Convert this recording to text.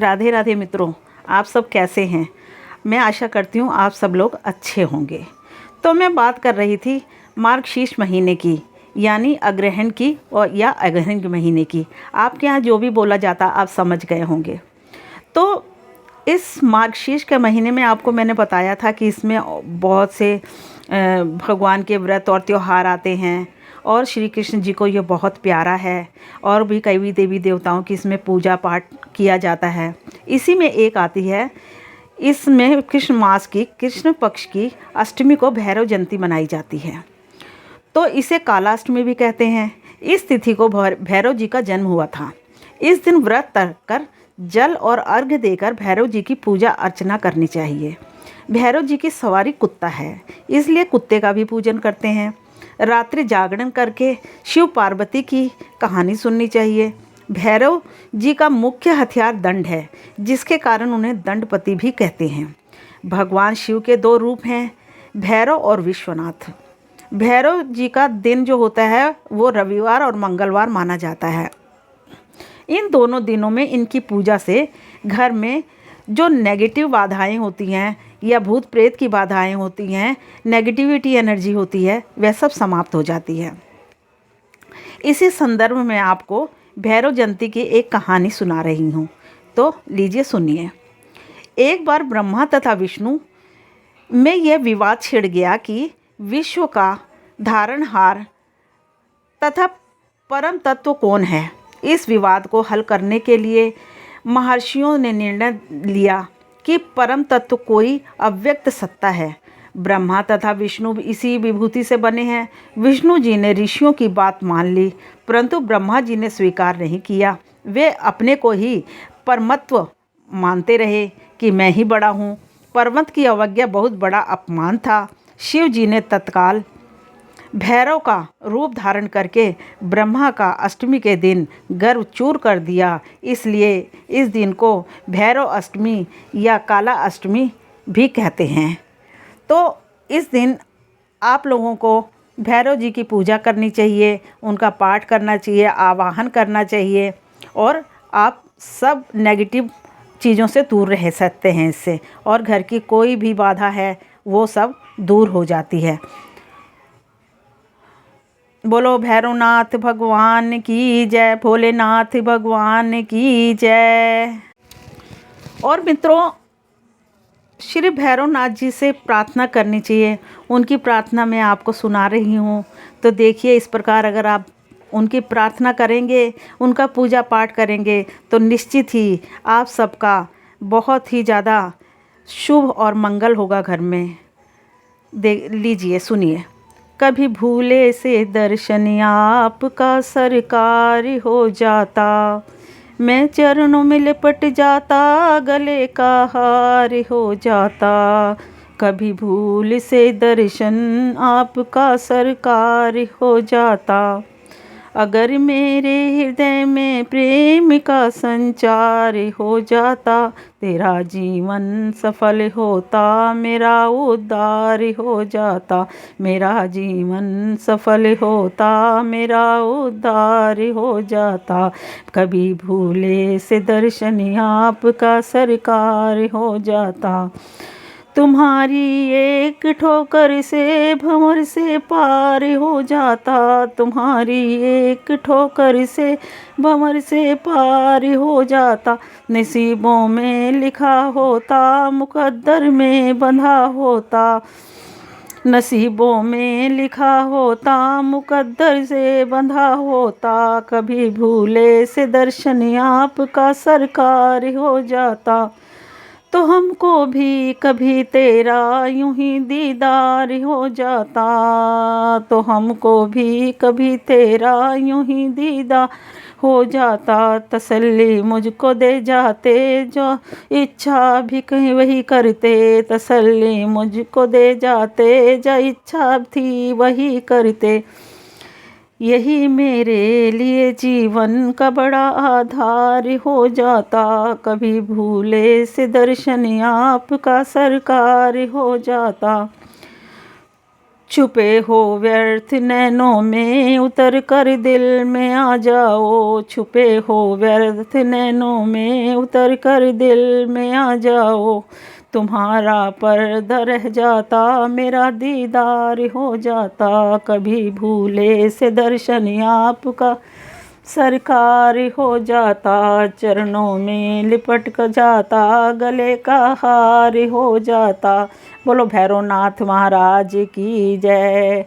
राधे राधे मित्रों, आप सब कैसे हैं। मैं आशा करती हूँ आप सब लोग अच्छे होंगे। तो मैं बात कर रही थी मार्गशीर्ष महीने की, यानी अग्रहण की और या अग्रहण के महीने की। आपके यहाँ जो भी बोला जाता आप समझ गए होंगे। तो इस मार्गशीर्ष के महीने में आपको मैंने बताया था कि इसमें बहुत से भगवान के व्रत और त्यौहार आते हैं और श्री कृष्ण जी को ये बहुत प्यारा है। और भी कई देवी देवताओं की इसमें पूजा पाठ किया जाता है। इसी में एक आती है, इसमें कृष्ण मास की कृष्ण पक्ष की अष्टमी को भैरव जयंती मनाई जाती है। तो इसे कालाष्टमी भी कहते हैं। इस तिथि को भैरव जी का जन्म हुआ था। इस दिन व्रत कर जल और अर्घ्य देकर भैरव जी की पूजा अर्चना करनी चाहिए। भैरव जी की सवारी कुत्ता है, इसलिए कुत्ते का भी पूजन करते हैं। रात्रि जागरण करके शिव पार्वती की कहानी सुननी चाहिए। भैरव जी का मुख्य हथियार दंड है, जिसके कारण उन्हें दंडपति भी कहते हैं। भगवान शिव के दो रूप हैं, भैरव और विश्वनाथ। भैरव जी का दिन जो होता है वो रविवार और मंगलवार माना जाता है। इन दोनों दिनों में इनकी पूजा से घर में जो नेगेटिव बाधाएं होती हैं या भूत प्रेत की बाधाएं होती हैं, नेगेटिविटी एनर्जी होती है, वह सब समाप्त हो जाती है। इसी संदर्भ में आपको भैरव जयंती की एक कहानी सुना रही हूँ, तो लीजिए सुनिए। एक बार ब्रह्मा तथा विष्णु में यह विवाद छिड़ गया कि विश्व का धारणहार तथा परम तत्व कौन है। इस विवाद को हल करने के लिए महर्षियों ने निर्णय लिया कि परम तत्व कोई अव्यक्त सत्ता है। ब्रह्मा तथा विष्णु इसी विभूति से बने हैं। विष्णु जी ने ऋषियों की बात मान ली, परंतु ब्रह्मा जी ने स्वीकार नहीं किया। वे अपने को ही परमत्व मानते रहे कि मैं ही बड़ा हूँ। परमत की अवज्ञा बहुत बड़ा अपमान था। शिव जी ने तत्काल भैरव का रूप धारण करके ब्रह्मा का अष्टमी के दिन गर्व चूर कर दिया। इसलिए इस दिन को भैरव अष्टमी या काला अष्टमी भी कहते हैं। तो इस दिन आप लोगों को भैरव जी की पूजा करनी चाहिए, उनका पाठ करना चाहिए, आवाहन करना चाहिए और आप सब नेगेटिव चीज़ों से दूर रह सकते हैं इससे, और घर की कोई भी बाधा है वो सब दूर हो जाती है। बोलो भैरवनाथ भगवान की जय, भोलेनाथ भगवान की जय। और मित्रों, श्री भैरवनाथ जी से प्रार्थना करनी चाहिए। उनकी प्रार्थना मैं आपको सुना रही हूँ, तो देखिए इस प्रकार अगर आप उनकी प्रार्थना करेंगे, उनका पूजा पाठ करेंगे, तो निश्चित ही आप सबका बहुत ही ज़्यादा शुभ और मंगल होगा घर में। देख लीजिए, सुनिए। कभी भूले से दर्शन आपका सरकार हो जाता, मैं चरणों में लिपट जाता, गले का हार हो जाता। कभी भूल से दर्शन आपका सरकार हो जाता, अगर मेरे हृदय में प्रेम का संचार हो जाता, तेरा जीवन सफल होता, मेरा उद्धार हो जाता। मेरा जीवन सफल होता, मेरा उद्धार हो जाता। कभी भूले से दर्शन आपका सरकार हो जाता, तुम्हारी एक ठोकर से भंवर से पार हो जाता। तुम्हारी एक ठोकर से भंवर से पार हो जाता, नसीबों में लिखा होता, मुकद्दर में बंधा होता। नसीबों में लिखा होता, मुकद्दर से बंधा होता। कभी भूले से दर्शन आपका सरकार हो जाता, तो हमको भी कभी तेरा यूं ही दीदार हो जाता। तो हमको भी कभी तेरा यूं ही दीदार हो जाता। तसल्ली मुझको दे जाते, जो इच्छा भी कहीं वही करते। तसल्ली मुझको दे जाते, जो इच्छा थी वही करते। यही मेरे लिए जीवन का बड़ा आधार हो जाता। कभी भूले से दर्शन आपका सरकार हो जाता। छुपे हो व्यर्थ नैनों में उतर कर दिल में आ जाओ, छुपे हो व्यर्थ नैनों में उतर कर दिल में आ जाओ। तुम्हारा पर्दा रह जाता मेरा दीदार हो जाता, कभी भूले से दर्शन आपका सरकार हो जाता, चरणों में लिपट कर जाता गले का हार हो जाता। बोलो भैरवनाथ महाराज की जय।